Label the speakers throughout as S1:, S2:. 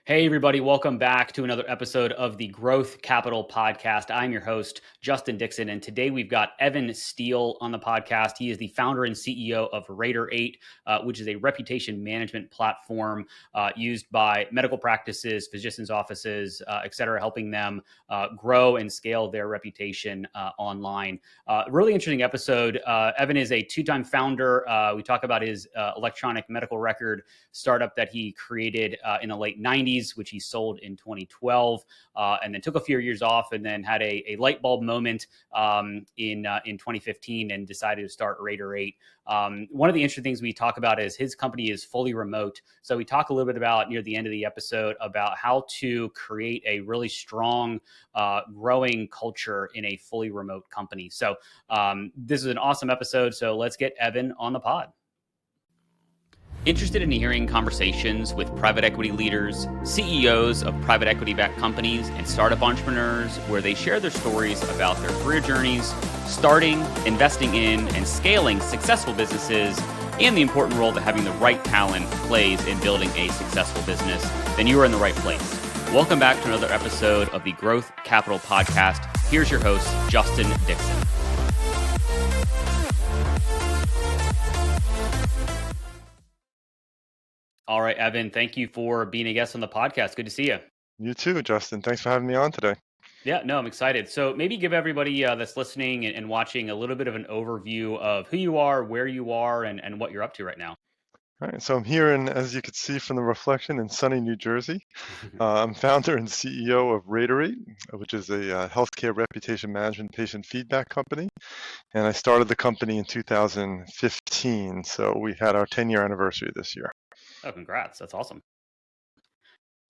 S1: Hey, everybody, welcome back to another episode of the Growth Capital Podcast. I'm your host, Justin Dixon, and today we've got Evan Steele on the podcast. He is the founder and CEO of Rater8, which is a reputation management platform used by medical practices, physicians' offices, et cetera, helping them grow and scale their reputation online. Really interesting episode. Evan is a two-time founder. We talk about his electronic medical record startup that he created in the late 90s, which he sold in 2012, and then took a few years off, and then had a light bulb moment in 2015 and decided to start Rater8. One of the interesting things we talk about is his company is fully remote. So we talk a little bit about near the end of the episode about how to create a really strong, growing culture in a fully remote company. So this is an awesome episode. So let's get Evan on the pod. Interested in hearing conversations with private equity leaders, CEOs of private equity-backed companies, and startup entrepreneurs where they share their stories about their career journeys, starting, investing in, and scaling successful businesses, and the important role that having the right talent plays in building a successful business, then you are in the right place. Welcome back to another episode of the Growth Capital Podcast. Here's your host, Justin Dixon. All right, Evan, thank you for being a guest on the podcast. Good to see you.
S2: You too, Justin. Thanks for having me on today.
S1: Yeah, no, I'm excited. So maybe give everybody that's listening and watching a little bit of an overview of who you are, where you are, and what you're up to right now.
S2: All right, so I'm here as you can see from the reflection, in sunny New Jersey. I'm founder and CEO of Rater8, which is a healthcare reputation management patient feedback company. And I started the company in 2015. So we had our 10-year anniversary this year.
S1: Oh, congrats. That's awesome.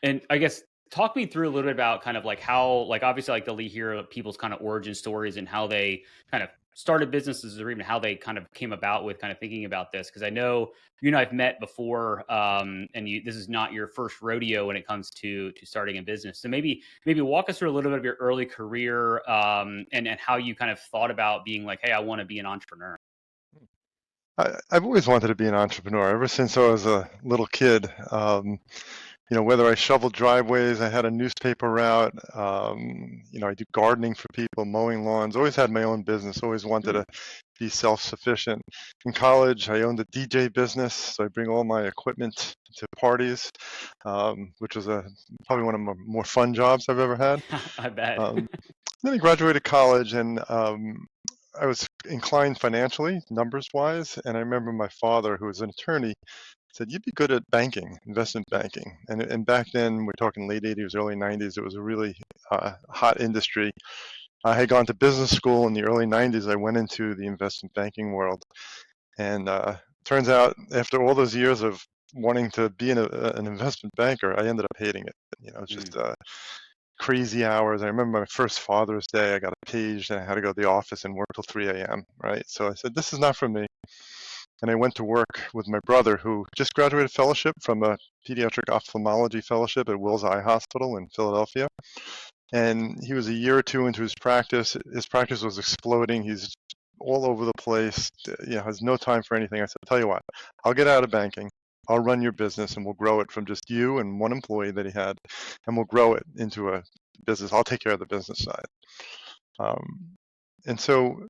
S1: And I guess talk me through a little bit about kind of like how, like obviously like they'll hear people's kind of origin stories and how they kind of started businesses or even how they kind of came about with kind of thinking about this. Cause I know you and I've met before, and this is not your first rodeo when it comes to starting a business. So maybe walk us through a little bit of your early career, and how you kind of thought about being like, hey, I want to be an entrepreneur.
S2: I've always wanted to be an entrepreneur ever since I was a little kid. Whether I shoveled driveways, I had a newspaper route, I do gardening for people, mowing lawns, always had my own business, always wanted to be self-sufficient. In college, I owned a DJ business, so I bring all my equipment to parties, which was probably one of my more fun jobs I've ever had.
S1: I bet.
S2: Then I graduated college, and I was inclined financially, numbers-wise, and I remember my father, who was an attorney, said, you'd be good at banking, investment banking. And back then, we're talking late 80s, early 90s, it was a really hot industry. I had gone to business school in the early 90s. I went into the investment banking world. And turns out, after all those years of wanting to be an investment banker, I ended up hating it. It's just crazy hours. I remember my first Father's Day, I got a page and I had to go to the office and work till 3 a.m., right? So I said, this is not for me. And I went to work with my brother, who just graduated fellowship from a pediatric ophthalmology fellowship at Wills Eye Hospital in Philadelphia. And he was a year or two into his practice. His practice was exploding. He's all over the place, has no time for anything. I said, tell you what, I'll get out of banking. I'll run your business and we'll grow it from just you and one employee that he had, and we'll grow it into a business. I'll take care of the business side. And so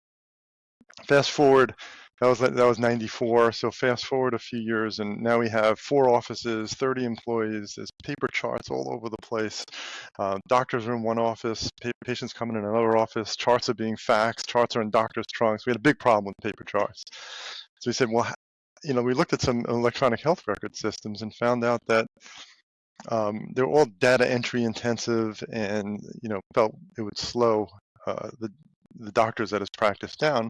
S2: fast forward, that was 94. So fast forward a few years, and now we have 4 offices, 30 employees. There's paper charts all over the place. Doctors are in one office, patients coming in another office. Charts are being faxed. Charts are in doctors' trunks. We had a big problem with paper charts. So we said, well, we looked at some electronic health record systems and found out that they're all data entry intensive, and felt it would slow the doctors at his practice down.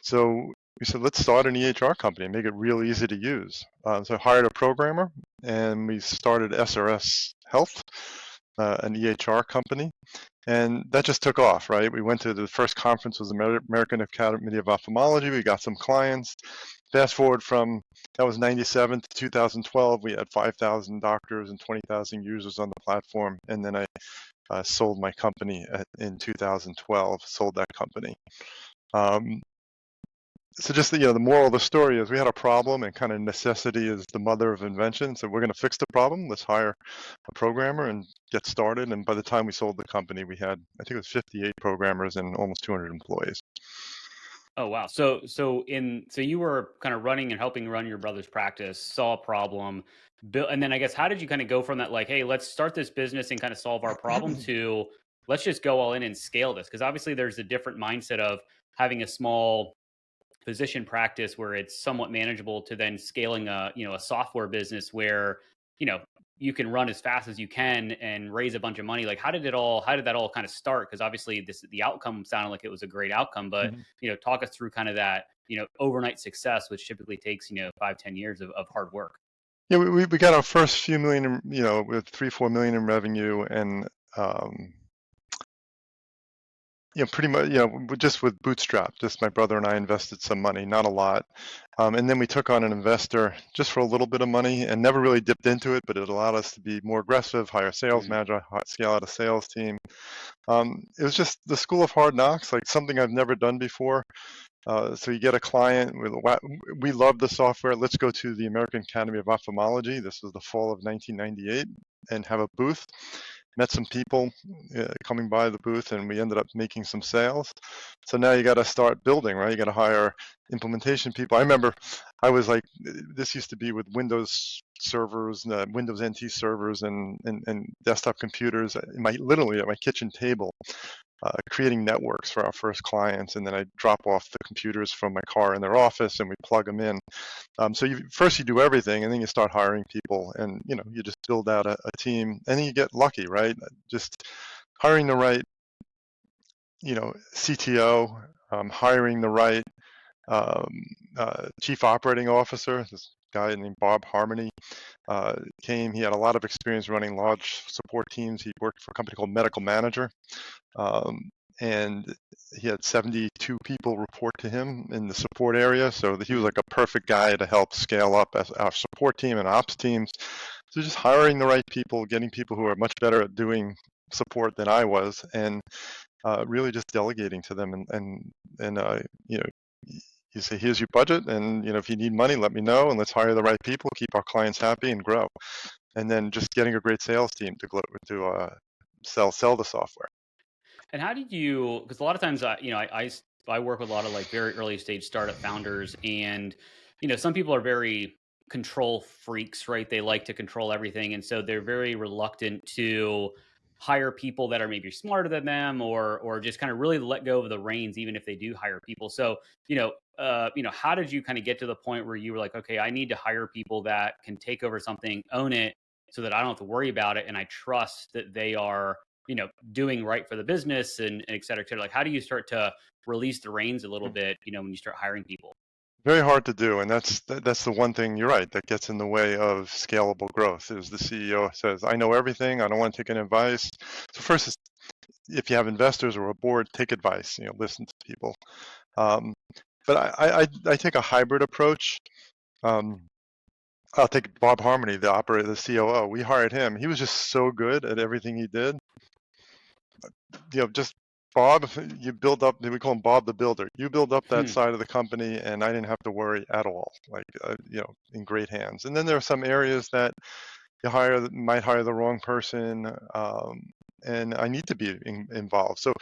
S2: So we said, let's start an EHR company and make it real easy to use. So I hired a programmer, and we started SRS Health, an EHR company. And that just took off, right? We went to the first conference, was the American Academy of Ophthalmology. We got some clients. Fast forward from, that was 97 to 2012, we had 5,000 doctors and 20,000 users on the platform. And then I sold my company in 2012, sold that company. So just the moral of the story is we had a problem, and kind of necessity is the mother of invention. So we're going to fix the problem. Let's hire a programmer and get started. And by the time we sold the company, we had, I think it was 58 programmers and almost 200 employees.
S1: Oh wow. So you were kind of running and helping run your brother's practice, saw a problem, built, and then I guess how did you kind of go from that, like, hey, let's start this business and kind of solve our problem, to let's just go all in and scale this? Because obviously there's a different mindset of having a small physician practice where it's somewhat manageable, to then scaling a software business where you know you can run as fast as you can and raise a bunch of money. Like, how did that all kind of start? Because obviously the outcome sounded like it was a great outcome, but
S2: Mhm.
S1: talk us through kind of that overnight success, which typically takes 5-10 years of hard work.
S2: Yeah, we got our first few million, with 3-4 million in revenue, and um, pretty much, just with bootstrap. Just my brother and I invested some money, not a lot, and then we took on an investor just for a little bit of money, and never really dipped into it. But it allowed us to be more aggressive, hire sales
S1: Mhm.
S2: manager, scale out a sales team. It was just the school of hard knocks, like something I've never done before. So you get a client with, we love the software. Let's go to the American Academy of Ophthalmology. This was the fall of 1998, and have a booth. Met some people coming by the booth, and we ended up making some sales. So now you got to start building, right? You got to hire implementation people. I remember I was like, this used to be with Windows servers, Windows NT servers, and desktop computers, literally at my kitchen table, creating networks for our first clients, and then I drop off the computers from my car in their office, and we plug them in. So first you do everything, and then you start hiring people, and you just build out a team, and then you get lucky, right? Just hiring the right, CTO, hiring the right um, chief operating officer. This guy named Bob Harmony came. He had a lot of experience running large support teams. He worked for a company called Medical Manager. Um, and he had 72 people report to him in the support area. So he was
S1: Mhm.
S2: like a perfect guy to help scale up as our support team and ops teams. So just hiring the right people, getting people who are much better at doing support than I was, and really just delegating to them. And you say, here's your budget, and if you need money, let me know, and let's hire the right people, keep our clients happy, and grow. And then just getting a great sales team to sell the software.
S1: And how did you? Because a lot of times, I work with a lot of like very early stage startup founders, and some people are very control freaks, right? They like to control everything, and so they're very reluctant to hire people that are maybe smarter than them, or just kind of really let go of the reins, even if they do hire people. So how did you kind of get to the point where you were like, okay, I need to hire people that can take over something, own it, so that I don't have to worry about it, and I trust that they are doing right for the business, and et cetera, et cetera. Like, how do you start to release the reins a little bit, when you start hiring people?
S2: Very hard to do, and that's the one thing, you're right, that gets in the way of scalable growth. Is the CEO says, I know everything, I don't want to take any advice. So first is, if you have investors or a board, take advice, listen to people. Um, but I take a hybrid approach. Um, I'll take Bob Harmony, the operator, the COO. We hired him. He was just so good at everything he did. Just Bob, you build up, we call him Bob the Builder. You build up that
S1: Hmm.
S2: side of the company, and I didn't have to worry at all, like, in great hands. And then there are some areas that might hire the wrong person, and I need to be involved. So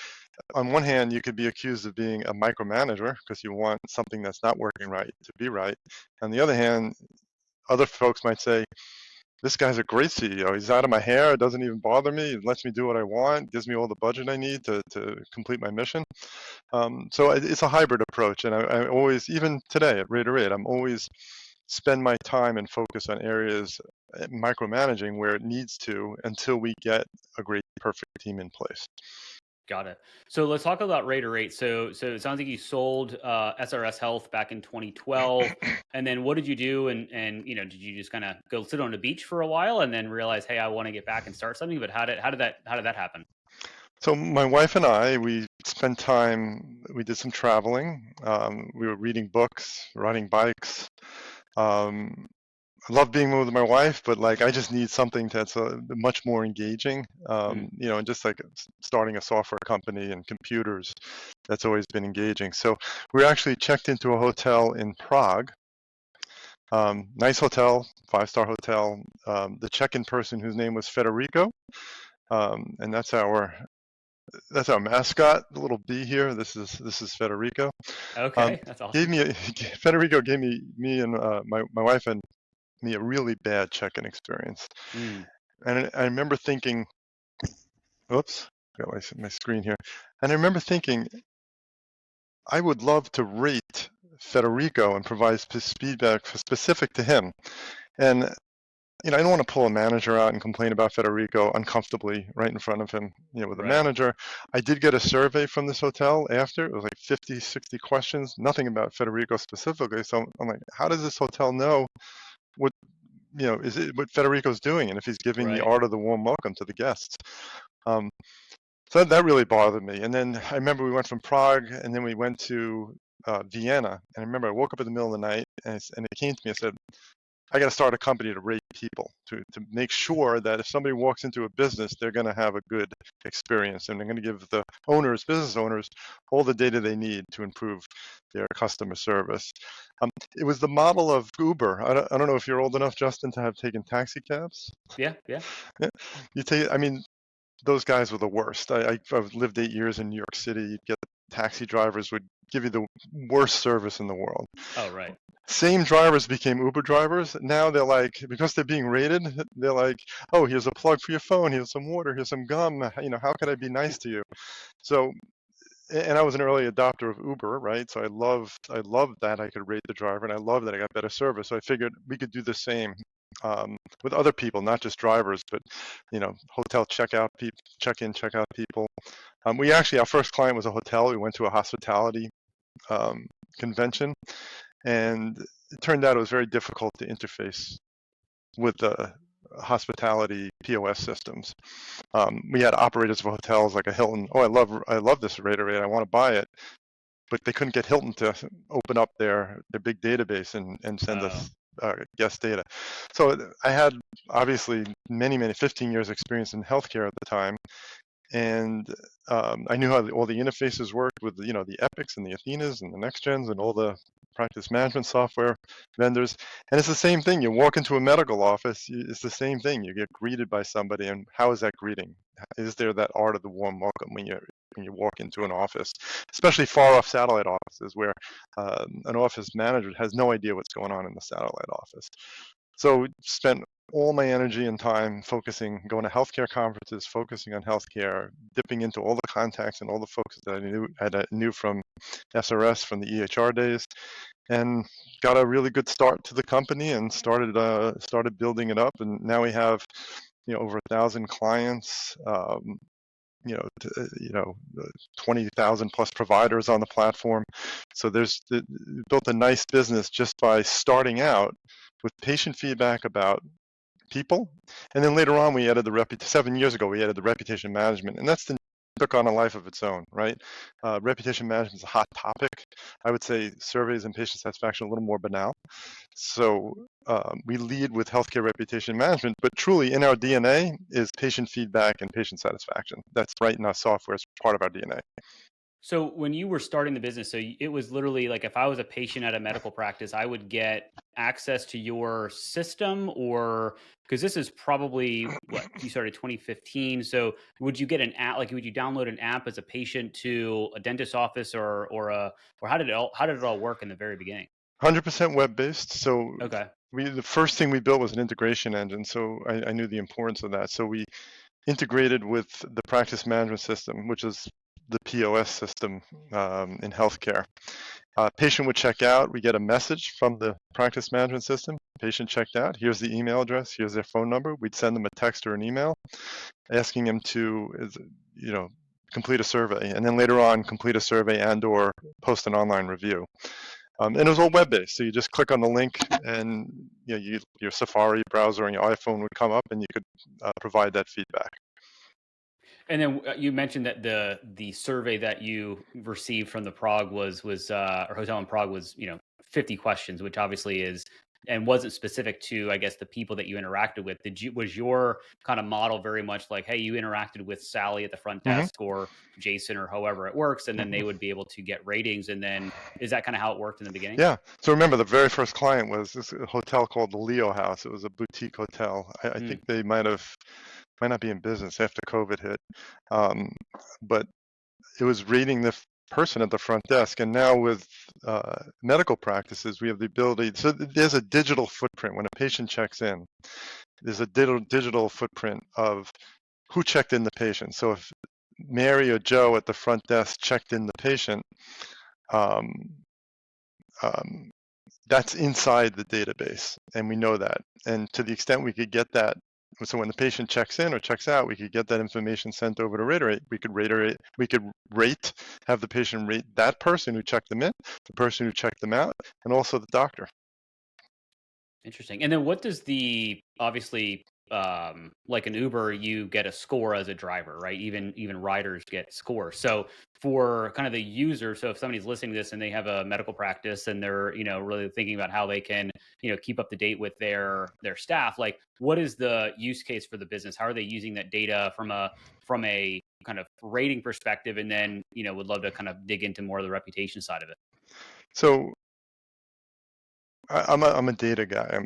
S2: on one hand, you could be accused of being a micromanager because you want something that's not working right to be right. On the other hand, other folks might say, this guy's a great CEO. He's out of my hair. It doesn't even bother me. It lets me do what I want, gives me all the budget I need to complete my mission. So it's a hybrid approach. And I always, even today at Rater8, I'm always spend my time and focus on areas, micromanaging where it needs to, until we get a great, perfect team in place.
S1: Got it. So let's talk about Rater8. So it sounds like you sold SRS Health back in 2012, and then what did you do? And did you just kind of go sit on the beach for a while and then realize, hey, I want to get back and start something? But how did that happen?
S2: So my wife and I, we spent time, we did some traveling. We were reading books, riding bikes. Um, I love being with my wife, but like I just need something that's much more engaging.
S1: Mm.
S2: And just like starting a software company and computers, that's always been engaging. So we actually checked into a hotel in Prague. Nice hotel, 5-star hotel. The check-in person, whose name was Federico, and that's our mascot, the little bee here. This is Federico. Um,
S1: Okay, that's
S2: gave
S1: awesome.
S2: me Federico gave me and my wife and me a really bad check-in experience.
S1: Mm.
S2: And I remember thinking, oops, got my screen here. And I remember thinking, I would love to rate Federico and provide feedback specific to him. And I don't want to pull a manager out and complain about Federico uncomfortably right in front of him, with a
S1: Right.
S2: manager. I did get a survey from this hotel after. It was like 50, 60 questions, nothing about Federico specifically. So I'm like, how does this hotel know what, is it what Federico's doing, and if he's giving the
S1: Right.
S2: art of the warm welcome to the guests? Um, so that really bothered me. And then I remember we went from Prague, and then we went to Vienna. And I remember I woke up in the middle of the night, and it came to me. I said, I got to start a company to rate people, to make sure that if somebody walks into a business, they're going to have a good experience, and they're going to give the business owners, all the data they need to improve their customer service. It was the model of Uber. I don't know if you're old enough, Justin, to have taken taxi cabs.
S1: Yeah. Yeah.
S2: Yeah. I mean, those guys were the worst. I've lived 8 years in New York City. You'd get taxi drivers would give you the worst service in the world.
S1: Oh, right.
S2: Same drivers became Uber drivers. Now they're like, because they're being rated, they're like, oh, here's a plug for your phone, here's some water, here's some gum. How can I be nice to you? So, and I was an early adopter of Uber, right? So I loved that I could rate the driver, and I love that I got better service. So I figured we could do the same with other people, not just drivers, but hotel checkout people, check-in, checkout people. Our first client was a hotel. We went to a hospitality convention, and it turned out it was very difficult to interface with the hospitality POS systems. We had operators of hotels like a Hilton. Oh, I love this Rater8. I want to buy it, but they couldn't get Hilton to open up their big database and send
S1: Oh,
S2: us guest data. So I had obviously many 15 years experience in healthcare at the time, and I knew how all the interfaces worked with the Epics and the Athenas and the NextGens and all the practice management software vendors. And it's the same thing. You walk into a medical office, it's the same thing. You get greeted by somebody, and how is that greeting? Is there that art of the warm welcome when you walk into an office, especially far off satellite offices where an office manager has no idea what's going on in the satellite office. So spent all my energy and time going to healthcare conferences, focusing on healthcare, dipping into all the contacts and all the folks that I knew from SRS, from the EHR days, and got a really good start to the company and started building it up. And now we have over 1,000 clients. You know, you know, 20,000 plus providers on the platform. So built a nice business just by starting out with patient feedback about people. And then later on, 7 years ago, we added the reputation management, and that's took on a life of its own, right? Reputation management is a hot topic. I would say surveys and patient satisfaction are a little more banal. So we lead with healthcare reputation management, but truly in our DNA is patient feedback and patient satisfaction. That's right in our software. It's part of our DNA.
S1: so when you were starting the business, it was literally like if I was a patient at a medical practice, I would get access to your system, or because this is probably what you started 2015. So would you get an app? Like, would you download an app as a patient to a dentist office, or how did it all work in the very beginning?
S2: 100% web-based. So
S1: Okay.
S2: the first thing we built was an integration engine. So I knew the importance of that. So we integrated with the practice management system, which is the POS system in healthcare. Patient would check out. We get a message from the practice management system. Patient checked out. Here's the email address. Here's their phone number. We'd send them a text or an email asking them to, complete a survey, and then later on complete a survey and/or post an online review. And it was all web-based, so you just click on the link, and your Safari browser on your iPhone would come up, and you could provide that feedback.
S1: And then you mentioned that the survey that you received from the Prague or hotel in Prague was 50 questions, which obviously is and wasn't specific to, I guess, the people that you interacted with. Was your kind of model very much like, hey, you interacted with Sally at the front
S2: Hmm.
S1: desk or Jason or however it works, and then they would be able to get ratings, and then is that kind of how it worked in the beginning?
S2: Yeah. So remember, the very first client was this hotel called the Leo House. It was a boutique hotel. I think they might not be in business after COVID hit, um, but it was rating the person at the front desk. And now with medical practices, we have the ability. So there's a digital footprint when a patient checks in. There's a digital footprint of who checked in the patient. So if Mary or Joe at the front desk checked in the patient, um, um, that's inside the database, and we know that. And to the extent we could get that, so when the patient checks in or checks out, we could get that information sent over to Rater8. We could rate, have the patient rate that person who checked them in, the person who checked them out, and also the doctor.
S1: Interesting. And then what does the obviously like an Uber, you get a score as a driver, right? Even riders get scores. So for kind of the user, so if somebody's listening to this and they have a medical practice and they're, really thinking about how they can, keep up to date with their staff, like what is the use case for the business? How are they using that data from a kind of rating perspective? And then, would love to kind of dig into more of the reputation side of it.
S2: So I'm a data guy.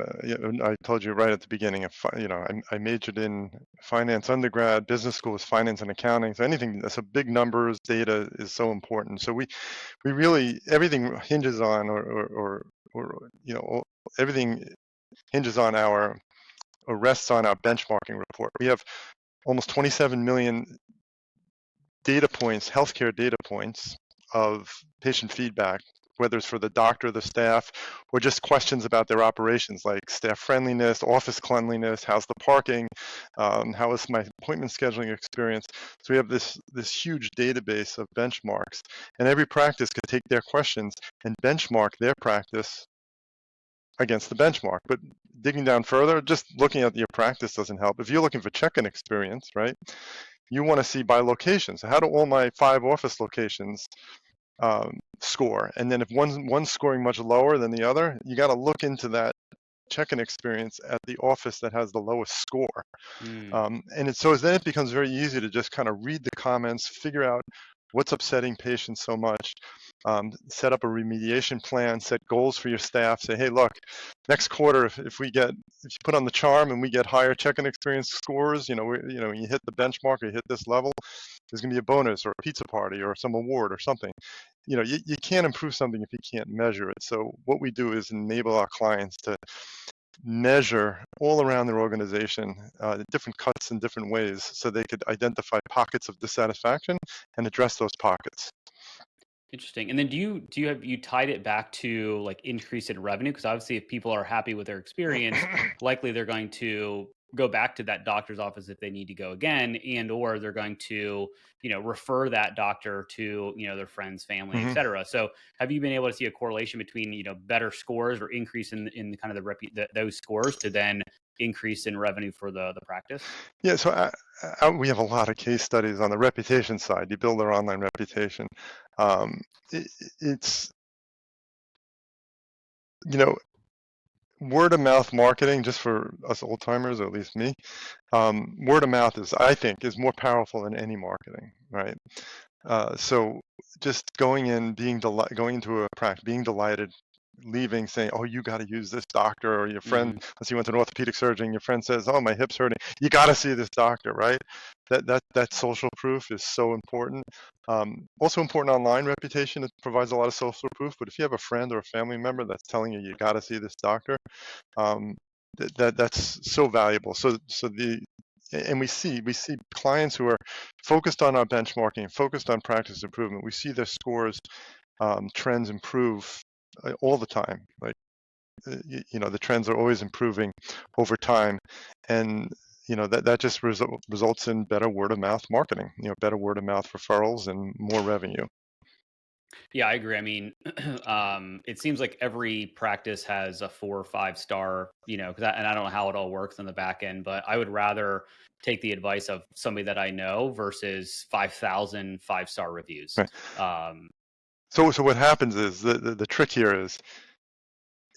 S2: I told you right at the beginning. I majored in finance undergrad. Business school was finance and accounting. So anything that's a big numbers, data is so important. So we really, everything hinges on, everything hinges on or rests on our benchmarking report. We have almost 27 million data points, healthcare data points of patient feedback, whether it's for the doctor, the staff, or just questions about their operations, like staff friendliness, office cleanliness, how's the parking, how is my appointment scheduling experience. So we have this huge database of benchmarks, and every practice could take their questions and benchmark their practice against the benchmark. But digging down further, just looking at your practice doesn't help. If you're looking for check-in experience, right, you want to see by location. So how do all my 5 office locations score? And then if one's scoring much lower than the other, you got to look into that check-in experience at the office that has the lowest score.
S1: Mm.
S2: So then it becomes very easy to just kind of read the comments, figure out what's upsetting patients so much, set up a remediation plan, set goals for your staff, say, hey, look, next quarter, if you put on the charm and we get higher check-in experience scores, you hit the benchmark or you hit this level, there's going to be a bonus or a pizza party or some award or something. You can't improve something if you can't measure it. So what we do is enable our clients to measure all around their organization, different cuts in different ways, so they could identify pockets of dissatisfaction and address those pockets.
S1: Interesting. And then you tied it back to like increase in revenue? Because obviously if people are happy with their experience, likely they're going to go back to that doctor's office if they need to go again, and or they're going to, refer that doctor to, their friends, family, et
S2: Mm-hmm.
S1: cetera. So have you been able to see a correlation between, better scores or increase in the kind of those scores to then increase in revenue for the practice?
S2: Yeah, so we have a lot of case studies on the reputation side. You build their online reputation. It's, word of mouth marketing, just for us old timers, or at least me, word of mouth I think, is more powerful than any marketing, right? So just going into a practice, being delighted, leaving saying, oh, you got to use this doctor, or your friend,
S1: Mm-hmm.
S2: let's say you went to an orthopedic surgeon, your friend says, oh, my hip's hurting, you got to see this doctor, right? That social proof is so important. Also important online reputation. It provides a lot of social proof, but if you have a friend or a family member that's telling you got to see this doctor, that's so valuable. And we see clients who are focused on our benchmarking, focused on practice improvement. We see their scores, trends improve all the time. Like, the trends are always improving over time, and that just results in better word of mouth marketing. Better word of mouth referrals and more revenue.
S1: Yeah, I agree. I mean, it seems like every practice has a 4 or 5 star, and I don't know how it all works on the back end, but I would rather take the advice of somebody that I know versus 5,000 5-star reviews.
S2: Right.
S1: Um,
S2: So what happens is the trick here is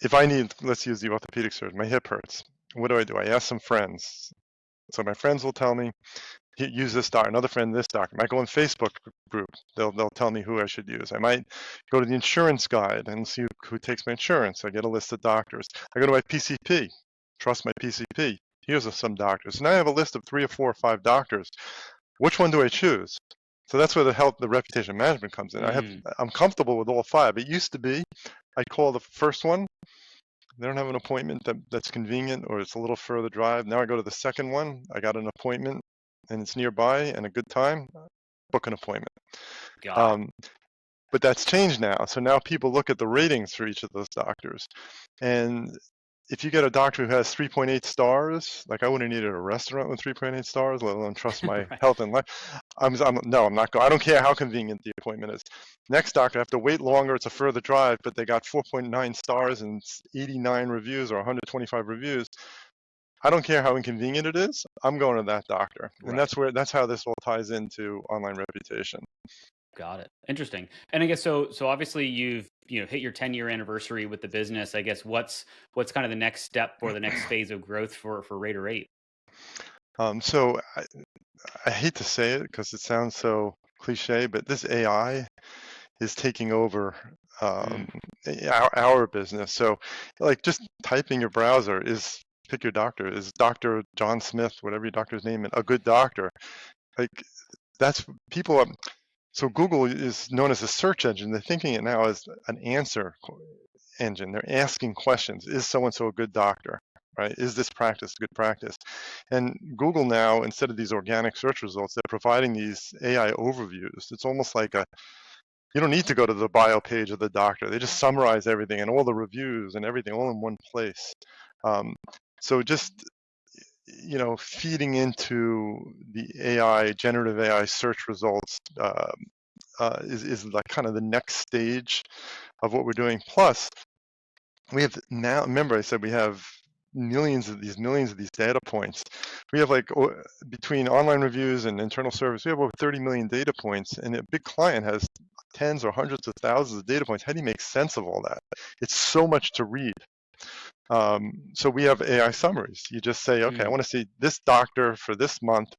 S2: if I need, let's use the orthopedic surgeon, my hip hurts. What do? I ask some friends. So my friends will tell me, use this doctor. Another friend, this doctor. I might go in Facebook group. They'll tell me who I should use. I might go to the insurance guide and see who takes my insurance. I get a list of doctors. I go to my PCP. Trust my PCP. Here's some doctors. Now I have a list of 3 or 4 or 5 doctors. Which one do I choose? So that's where the reputation management comes in. I'm comfortable with all 5. It used to be I'd call the first one. They don't have an appointment that's convenient, or it's a little further drive. Now I go to the second one. I got an appointment and it's nearby and a good time. Book an appointment.
S1: Got it.
S2: But that's changed now. So now people look at the ratings for each of those doctors. And if you get a doctor who has 3.8 stars, like I wouldn't eat at a restaurant with 3.8 stars, let alone trust my
S1: Right.
S2: health and life. I'm not going. I don't care how convenient the appointment is. Next doctor, I have to wait longer. It's a further drive, but they got 4.9 stars and 89 reviews or 125 reviews. I don't care how inconvenient it is. I'm going to that doctor, and
S1: Right.
S2: that's how this all ties into online reputation.
S1: Got it. Interesting. And I guess so obviously you've, hit your 10-year anniversary with the business. I guess what's kind of the next step or the next phase of growth for Rater8?
S2: So I hate to say it because it sounds so cliche, but this AI is taking over
S1: Mm.
S2: our business. So like just typing your browser is, pick your doctor, is Dr. John Smith, whatever your doctor's name, a good doctor. Like that's people are, so Google is known as a search engine. They're thinking it now as an answer engine. They're asking questions. Is so-and-so a good doctor? Right? Is this practice a good practice? And Google now, instead of these organic search results, they're providing these AI overviews. It's almost like you don't need to go to the bio page of the doctor. They just summarize everything and all the reviews and everything all in one place. So just, feeding into the AI, generative AI search results is like kind of the next stage of what we're doing. Plus, we have now, remember I said we have millions of these data points. We have like between online reviews and internal service, we have over 30 million data points, and a big client has tens or hundreds of thousands of data points. How do you make sense of all that? It's so much to read. So we have AI summaries. You just say, okay, I want to see this doctor for this month.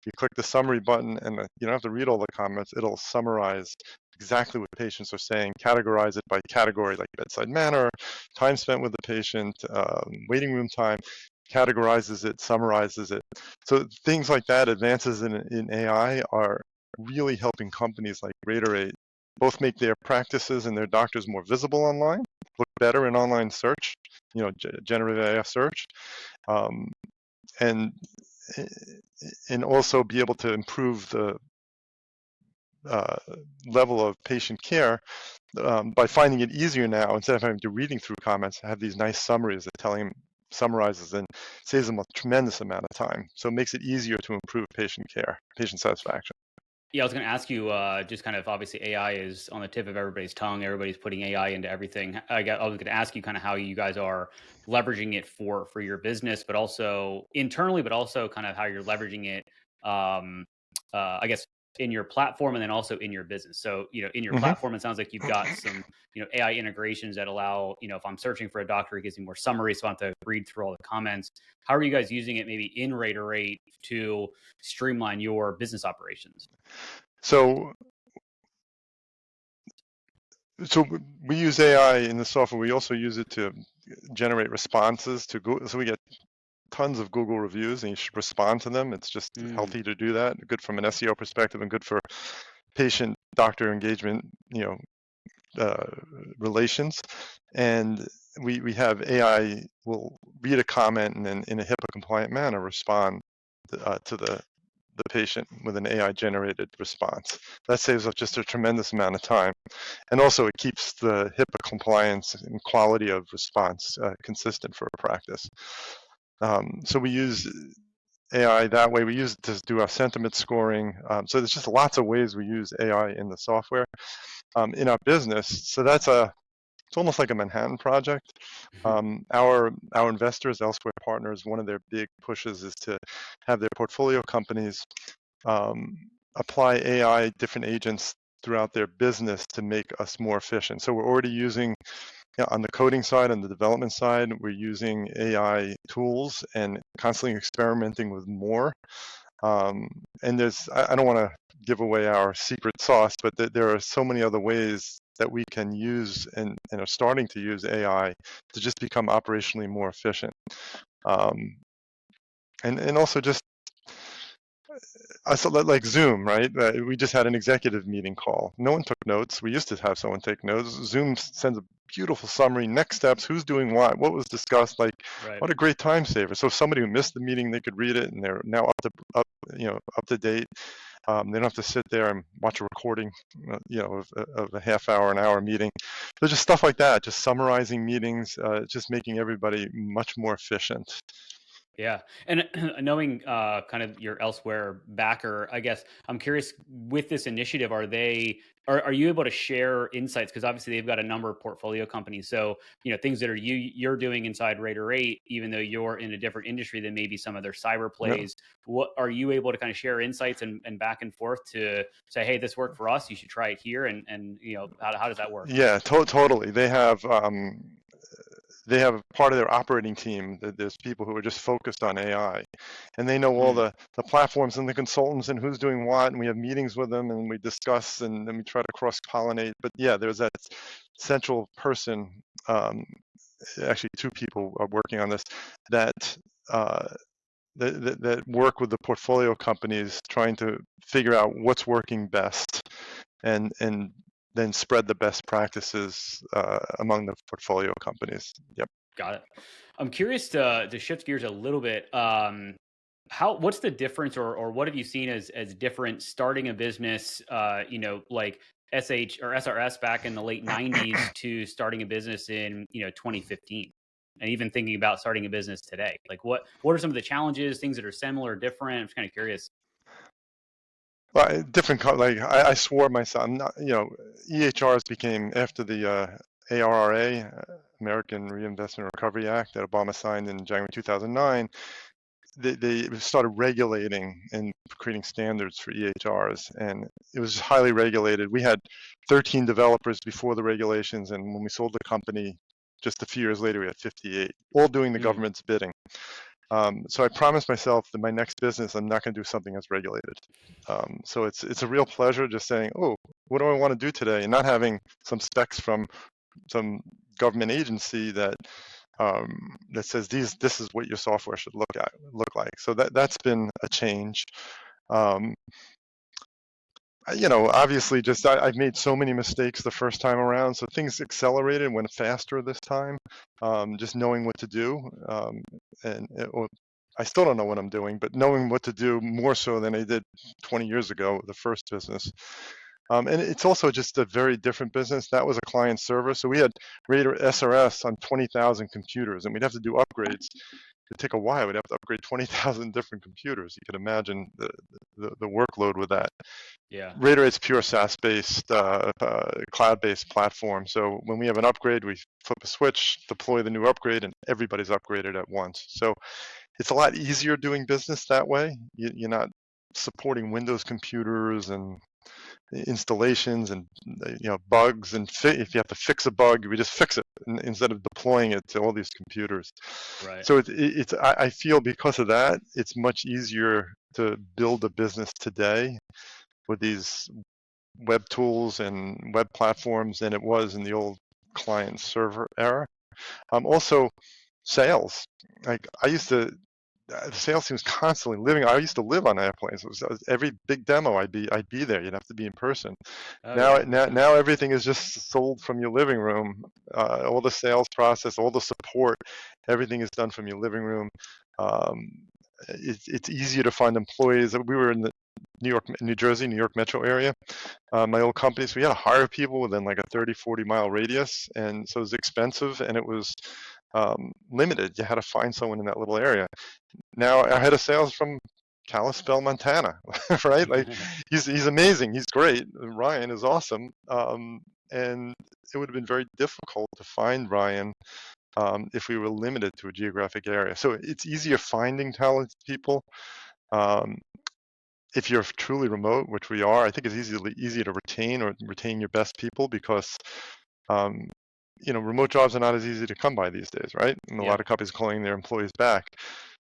S2: You click the summary button, and you don't have to read all the comments. It'll summarize exactly what patients are saying, categorize it by category, like bedside manner, time spent with the patient, waiting room time, categorizes it, summarizes it. So things like that, advances in AI are really helping companies like Rater8 both make their practices and their doctors more visible online, look better in online search, generative AI search, and also be able to improve the level of patient care by finding it easier now, instead of having to reading through comments, have these nice summaries that telling them, summarizes and saves them a tremendous amount of time. So it makes it easier to improve patient care, patient satisfaction.
S1: Yeah, I was going to ask you, just kind of obviously AI is on the tip of everybody's tongue. Everybody's putting AI into everything. I was going to ask you kind of how you guys are leveraging it for your business, but also internally, but also kind of how you're leveraging it, I guess, in your platform and then also in your business. So, in your
S2: Mm-hmm.
S1: platform, it sounds like you've got some, AI integrations that allow, if I'm searching for a doctor, it gives me more summary, so I don't have to read through all the comments. How are you guys using it maybe in Rater8 to streamline your business operations?
S2: So we use AI in the software. We also use it to generate responses to Google. So we get tons of Google reviews, and you should respond to them. It's just healthy to do that. Good from an SEO perspective, and good for patient doctor engagement, relations. And we have AI will read a comment and then in a HIPAA compliant manner respond to the patient with an AI generated response. That saves us just a tremendous amount of time. And also it keeps the HIPAA compliance and quality of response consistent for a practice. So we use AI that way. We use it to do our sentiment scoring. So there's just lots of ways we use AI in the software in our business. So it's almost like a Manhattan project. Our investors, Elsewhere Partners, one of their big pushes is to have their portfolio companies apply AI, different agents throughout their business to make us more efficient. So we're already using On the coding side and the development side, we're using AI tools and constantly experimenting with more. And I don't want to give away our secret sauce, but there are so many other ways that we can use and are starting to use AI to just become operationally more efficient. And also just I saw that like Zoom, right? We just had an executive meeting call. No one took notes. We used to have someone take notes. Zoom sends a beautiful summary, next steps, who's doing what was discussed. Like,
S1: Right.
S2: what a great time saver. So if somebody who missed the meeting, they could read it, and they're now up to date. They don't have to sit there and watch a recording, of a half hour, an hour meeting. So just stuff like that, just summarizing meetings, just making everybody much more efficient.
S1: Yeah. And knowing kind of your elsewhere backer, I guess I'm curious with this initiative, are you able to share insights? Because obviously they've got a number of portfolio companies. So, things that you're doing inside Rater8, even though you're in a different industry than maybe some of their cyber
S2: Yeah.
S1: plays, what are you able to kind of share insights and back and forth to say, hey, this worked for us, you should try it here, and how does that work?
S2: Yeah, totally. They have part of their operating team that there's people who are just focused on AI, and they know all
S1: Mm,
S2: the platforms and the consultants and who's doing what, and we have meetings with them and we discuss and then we try to cross pollinate. But yeah, there's that central person. Actually, two people are working on this that. That work with the portfolio companies trying to figure out what's working best and then spread the best practices among the portfolio companies. Yep.
S1: got it. I'm curious to shift gears a little bit. What's the difference, or what have you seen as different starting a business, like SH or SRS back in the late 90s to starting a business in 2015, and even thinking about starting a business today? Like what are some of the challenges, things that are similar or different? I'm just kind of curious.
S2: Well, different. Like I swore myself. I'm not. EHRs became after the ARRA, American Reinvestment Recovery Act, that Obama signed in January 2009. They started regulating and creating standards for EHRs, and it was highly regulated. We had 13 developers before the regulations, and when we sold the company just a few years later, we had 58, all doing the
S1: Mm,
S2: government's bidding. So I promised myself that my next business, I'm not going to do something that's regulated. So it's a real pleasure just saying, oh, what do I want to do today, and not having some specs from some government agency that says this is what your software should look like. So that's been a change. Um, obviously, just I've made so many mistakes the first time around, so things accelerated, went faster this time. Just knowing what to do, or I still don't know what I'm doing, but knowing what to do more so than I did 20 years ago, the first business. And it's also just a very different business. That was a client server. So we had Rater SRS on 20,000 computers, and we'd have to do upgrades. It'd take a while. We'd have to upgrade 20,000 different computers. You could imagine the workload with that.
S1: yeah.
S2: Rater8's pure SaaS-based, cloud-based platform. So when we have an upgrade, we flip a switch, deploy the new upgrade, and everybody's upgraded at once. So it's a lot easier doing business that way. You're not supporting Windows computers and installations and bugs, and if you have to fix a bug, we just fix it instead of deploying it to all these computers.
S1: Right.
S2: So I feel because of that, it's much easier to build a business today with these web tools and web platforms than it was in the old client server era. Also, sales. Like I used to, the sales team was constantly living. I used to live on airplanes. It was every big demo, I'd be there. You'd have to be in person.
S1: Oh
S2: Now,
S1: yeah.
S2: now everything is just sold from your living room. All the sales process, all the support, everything is done from your living room. Um, it's easier to find employees. We were in the New Jersey, New York metro area. My old company, so we had to hire people within like a 30, 40-mile radius, and so it was expensive and it was limited. You had to find someone in that little area. Now our head of sales from Kalispell, Montana, right? Like he's amazing. He's great. Ryan is awesome. And it would have been very difficult to find Ryan if we were limited to a geographic area. So it's easier finding talented people. Um, if you're truly remote, which we are, I think it's easier to retain your best people because remote jobs are not as easy to come by these days, right? And a
S1: Yeah.
S2: lot of companies calling their employees back.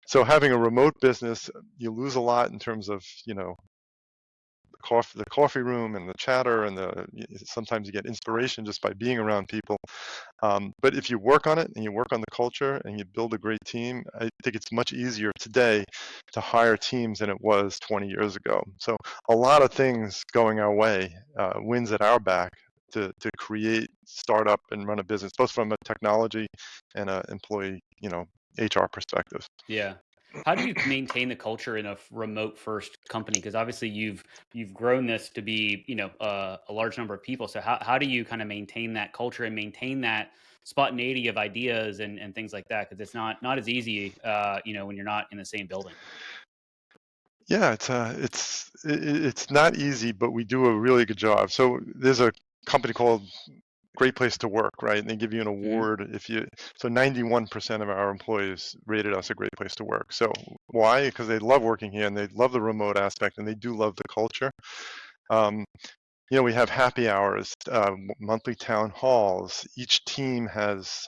S2: So having a remote business, you lose a lot in terms of, the coffee room and the chatter and sometimes you get inspiration just by being around people. But if you work on it and you work on the culture and you build a great team, I think it's much easier today to hire teams than it was 20 years ago. So a lot of things going our way, wins at our back to create, start up, and run a business, both from a technology and an employee, HR perspective.
S1: Yeah. How do you maintain the culture in a remote first company? Because obviously you've grown this to be a large number of people. So how do you kind of maintain that culture and maintain that spontaneity of ideas and things like that? Because it's not as easy when you're not in the same building.
S2: Yeah, it's not easy, but we do a really good job. So there's a company called Great Place to Work, right? And they give you an
S1: Hmm.
S2: award so 91% of our employees rated us a great place to work. So why? Because they love working here and they love the remote aspect and they do love the culture. Um, we have happy hours, monthly town halls. Each team has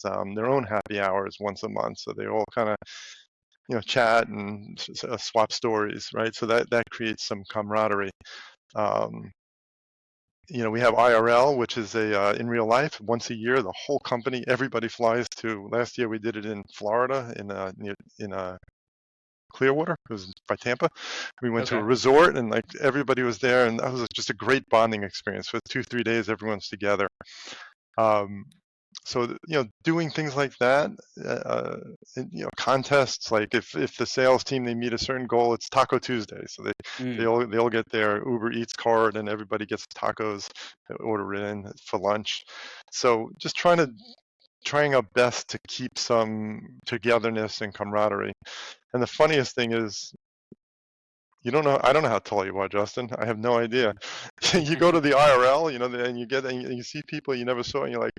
S2: their own happy hours once a month, so they all kind of chat and swap stories, right? So that creates some camaraderie. Um, we have IRL, which is in real life, once a year. The whole company, everybody flies to. Last year we did it in Florida, in Clearwater. It was by Tampa. We went to a
S1: Okay.
S2: resort, and like everybody was there, and that was just a great bonding experience. For 2-3 days, everyone's together. Um, so doing things like that, contests, like if the sales team, they meet a certain goal, it's Taco Tuesday, so
S1: Mm.
S2: they all get their Uber Eats card and everybody gets tacos, order it in for lunch. So just trying our best to keep some togetherness and camaraderie. And the funniest thing is, I don't know how tall you are, Justin. I have no idea. You go to the IRL, and you see people you never saw, and you're like,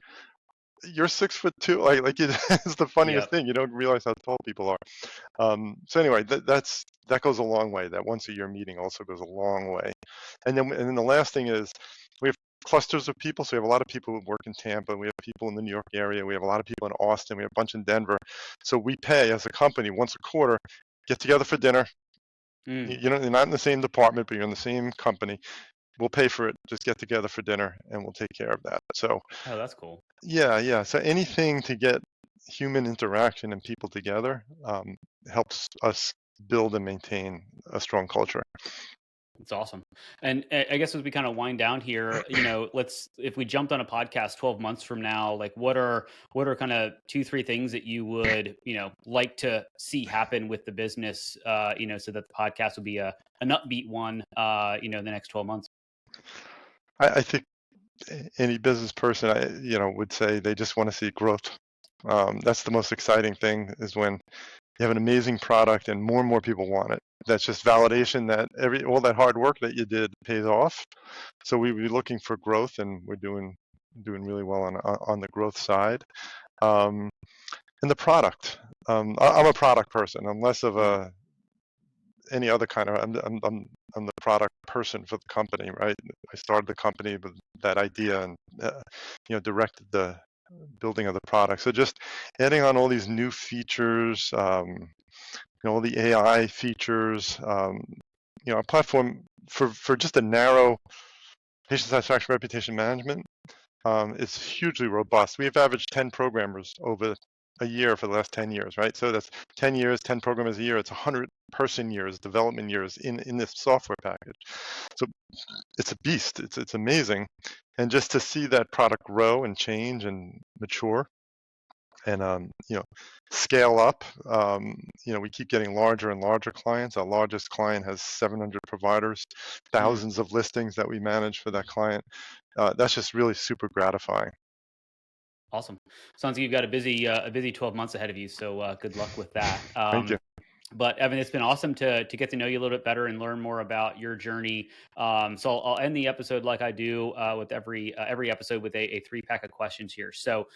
S2: you're 6'2". Like it's the funniest
S1: Yep.
S2: thing. You don't realize how tall people are. So anyway, that goes a long way. That once a year meeting also goes a long way. And then the last thing is we have clusters of people. So we have a lot of people who work in Tampa. We have people in the New York area. We have a lot of people in Austin. We have a bunch in Denver. So we pay as a company once a quarter, get together for dinner.
S1: Mm.
S2: You're not in the same department, but you're in the same company. We'll pay for it. Just get together for dinner, and we'll take care of that. So
S1: Oh, that's cool.
S2: yeah. So anything to get human interaction and people together helps us build and maintain a strong culture.
S1: It's awesome. And I guess as we kind of wind down here, if we jumped on a podcast 12 months from now, like what are kind of 2-3 things that you would, like to see happen with the business, so that the podcast would be an upbeat one, the next 12 months.
S2: I think any business person, would say they just want to see growth. That's the most exciting thing, is when you have an amazing product and more people want it. That's just validation that all that hard work that you did pays off. So we were looking for growth, and we're doing really well on the growth side. Um, and the product. I'm a product person. I'm less of
S1: Mm.
S2: any other kind of. I'm the product person for the company, right? I started the company with that idea, and directed the building of the product. So just adding on all these new features, all the AI features, a platform for just a narrow patient satisfaction reputation management. It's hugely robust. We've averaged 10 programmers over a year for the last 10 years, right? So that's 10 years, 10 programmers a year. It's 100 person years, development years in this software package. So it's a beast. It's amazing. And just to see that product grow and change and mature and, scale up, we keep getting larger and larger clients. Our largest client has 700 providers,
S1: Mm.
S2: thousands of listings that we manage for that client. That's just really super gratifying.
S1: Awesome. Sounds like you've got a busy 12 months ahead of you. So good luck with that.
S2: Thank you.
S1: But Evan, it's been awesome to get to know you a little bit better and learn more about your journey. So I'll end the episode like I do with every episode with a 3-pack of questions here. So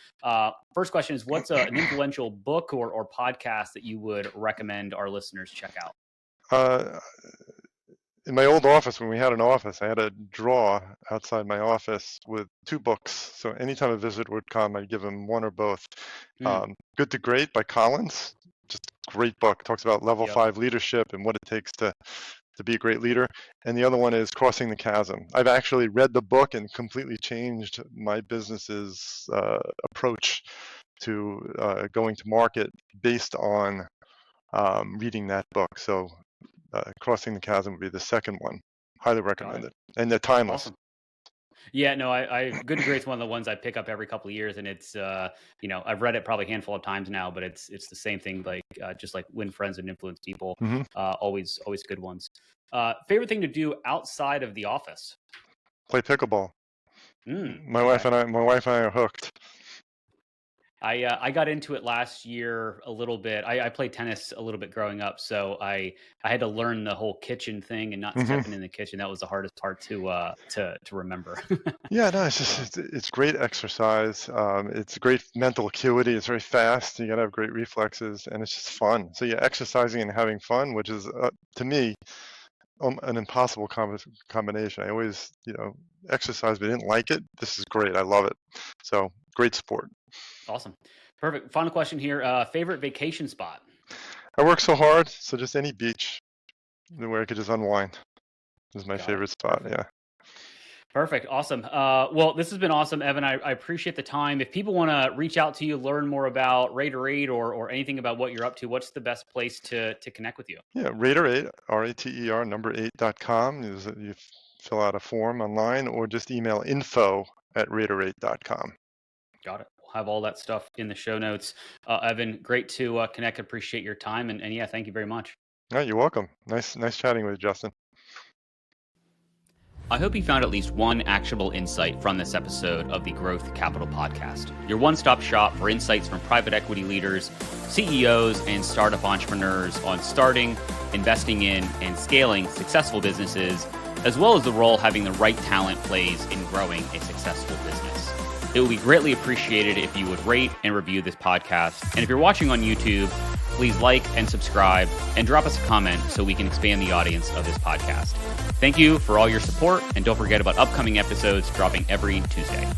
S1: first question is, what's an influential book or podcast that you would recommend our listeners check out?
S2: Uh, in my old office, when we had an office, I had a drawer outside my office with 2 books. So anytime a visitor would come, I'd give them one or both. Good to Great by Collins, just a great book. Talks about level
S1: Yep.
S2: 5 leadership and what it takes to be a great leader. And the other one is Crossing the Chasm. I've actually read the book and completely changed my business's approach to going to market based on reading that book. So Crossing the Chasm would be the second one. Highly recommend it. And they're timeless.
S1: Awesome. Yeah, no, I Good to Great's one of the ones I pick up every couple of years, and it's I've read it probably a handful of times now, but it's the same thing, like just like Win Friends and Influence People. Always good ones. Favorite thing to do outside of the office?
S2: Play pickleball. My wife and I are hooked.
S1: I got into it last year a little bit. I played tennis a little bit growing up, so I had to learn the whole kitchen thing and not stepping in the kitchen. That was the hardest part to remember.
S2: Yeah, no, it's great exercise. It's great mental acuity. It's very fast. You gotta have great reflexes, and it's just fun. So yeah, exercising and having fun, which is to me an impossible combination. I always exercise, but I didn't like it. This is great. I love it. So great sport.
S1: Awesome. Perfect. Final question here. Favorite vacation spot?
S2: I work so hard, so just any beach where I could just unwind is my favorite spot.
S1: Perfect.
S2: Yeah.
S1: Perfect. Awesome. Well, this has been awesome, Evan. I appreciate the time. If people want to reach out to you, learn more about Rater8 or anything about what you're up to, what's the best place to connect with you?
S2: Yeah, Rater8, RATER, number 8.com. You fill out a form online or just email info@rater8.com.
S1: Got it. We'll have all that stuff in the show notes. Evan, great to connect. Appreciate your time. And yeah, thank you very much.
S2: No, you're welcome. Nice chatting with you, Justin.
S1: I hope you found at least one actionable insight from this episode of the Growth Capital Podcast, your one-stop shop for insights from private equity leaders, CEOs, and startup entrepreneurs on starting, investing in, and scaling successful businesses, as well as the role having the right talent plays in growing a successful business. It would be greatly appreciated if you would rate and review this podcast. And if you're watching on YouTube, please like and subscribe and drop us a comment so we can expand the audience of this podcast. Thank you for all your support, and don't forget about upcoming episodes dropping every Tuesday.